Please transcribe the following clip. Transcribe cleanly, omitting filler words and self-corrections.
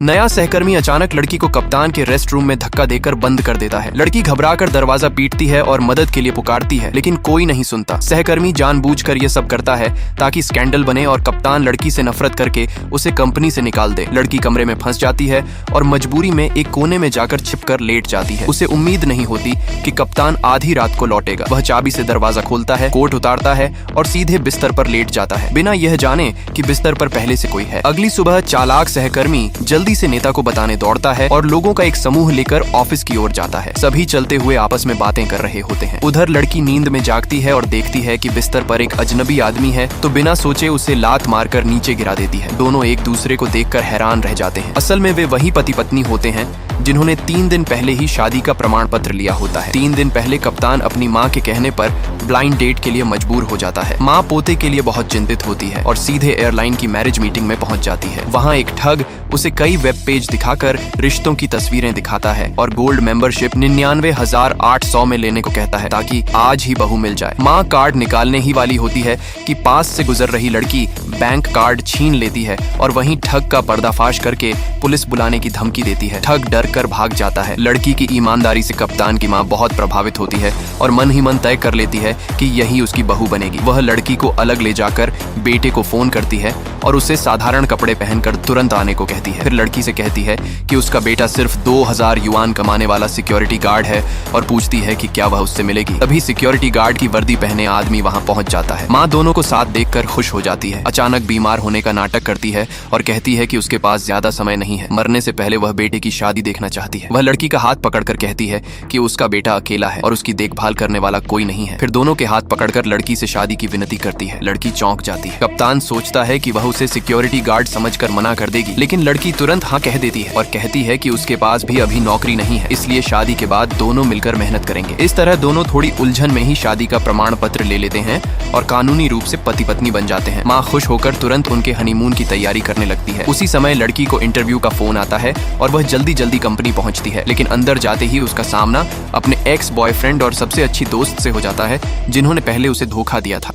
नया सहकर्मी अचानक लड़की को कप्तान के रेस्ट रूम में धक्का देकर बंद कर देता है। लड़की घबराकर दरवाजा पीटती है और मदद के लिए पुकारती है, लेकिन कोई नहीं सुनता। सहकर्मी जानबूझकर ये सब करता है ताकि स्कैंडल बने और कप्तान लड़की से नफरत करके उसे कंपनी से निकाल दे। लड़की कमरे में फंस जाती है और मजबूरी में एक कोने में जाकर छिपकर लेट जाती है। उसे उम्मीद नहीं होती कि कप्तान आधी रात को लौटेगा। वह चाबी से दरवाजा खोलता है, कोट उतारता है और सीधे बिस्तर पर लेट जाता है, बिना यह जाने कि बिस्तर पर पहले से कोई है। अगली सुबह चालाक सहकर्मी जल्दी से नेता को बताने दौड़ता है और लोगों का एक समूह लेकर ऑफिस की ओर जाता है। सभी चलते हुए आपस में बातें कर रहे होते हैं। उधर लड़की नींद में जागती है और देखती है कि बिस्तर पर एक अजनबी आदमी है, तो बिना सोचे उसे लात मारकर नीचे गिरा देती है। दोनों एक दूसरे को देखकर हैरान रह जाते हैं। असल में वे वही पति पत्नी होते हैं जिन्होंने 3 दिन पहले ही शादी का प्रमाण पत्र लिया होता है। 3 दिन पहले कप्तान अपनी माँ के कहने पर ब्लाइंड डेट के लिए मजबूर हो जाता है। माँ पोते के लिए बहुत चिंतित होती है और सीधे एयरलाइन की मैरिज मीटिंग में पहुंच जाती है। वहाँ एक ठग उसे कई वेब पेज दिखाकर रिश्तों की तस्वीरें दिखाता है और गोल्ड मेंबरशिप 99,800 में लेने को कहता है ताकि आज ही बहू मिल जाए। माँ कार्ड निकालने ही वाली होती है कि पास से गुजर रही लड़की बैंक कार्ड छीन लेती है और वहीं ठग का पर्दाफाश करके पुलिस बुलाने की धमकी देती है। ठग डर कर भाग जाता है। लड़की की ईमानदारी से कप्तान की माँ बहुत प्रभावित होती है और मन ही मन तय कर लेती है कि यही उसकी बहू बनेगी। वह लड़की को अलग ले जाकर बेटे को फोन करती है और उसे साधारण कपड़े पहनकर तुरंत आने को कहती है। फिर लड़की से कहती है कि उसका बेटा सिर्फ 2000 युआन कमाने वाला सिक्योरिटी गार्ड है और पूछती है कि क्या वह उससे मिलेगी। तभी सिक्योरिटी गार्ड की वर्दी पहने आदमी वहाँ पहुँच जाता है। माँ दोनों को साथ देखकर खुश हो जाती है। अचानक बीमार होने का नाटक करती है और कहती है कि उसके पास ज्यादा समय नहीं है। मरने से पहले वह बेटे की शादी देखना चाहती है। वह लड़की का हाथ पकड़कर कहती है कि उसका बेटा अकेला है और उसकी देखभाल करने वाला कोई नहीं है। फिर दोनों के हाथ पकड़कर लड़की से शादी की विनती करती है। लड़की चौंक जाती है। कप्तान सोचता है कि वह उसे सिक्योरिटी गार्ड समझकर मना कर देगी, लेकिन लड़की तुरंत हाँ कह देती है और कहती है कि उसके पास भी अभी नौकरी नहीं है, इसलिए शादी के बाद दोनों मिलकर मेहनत करेंगे। इस तरह दोनों थोड़ी उलझन में ही शादी का प्रमाण पत्र ले लेते हैं और कानूनी रूप से पति पत्नी बन जाते हैं। माँ खुश होकर तुरंत उनके हनीमून की तैयारी करने लगती है। उसी समय लड़की को इंटरव्यू का फोन आता है और वह जल्दी जल्दी कंपनी पहुंचती है, लेकिन अंदर जाते ही उसका सामना अपने एक्स बॉयफ्रेंड और सबसे अच्छी दोस्त से हो जाता है जिन्होंने पहले उसे धोखा दिया था।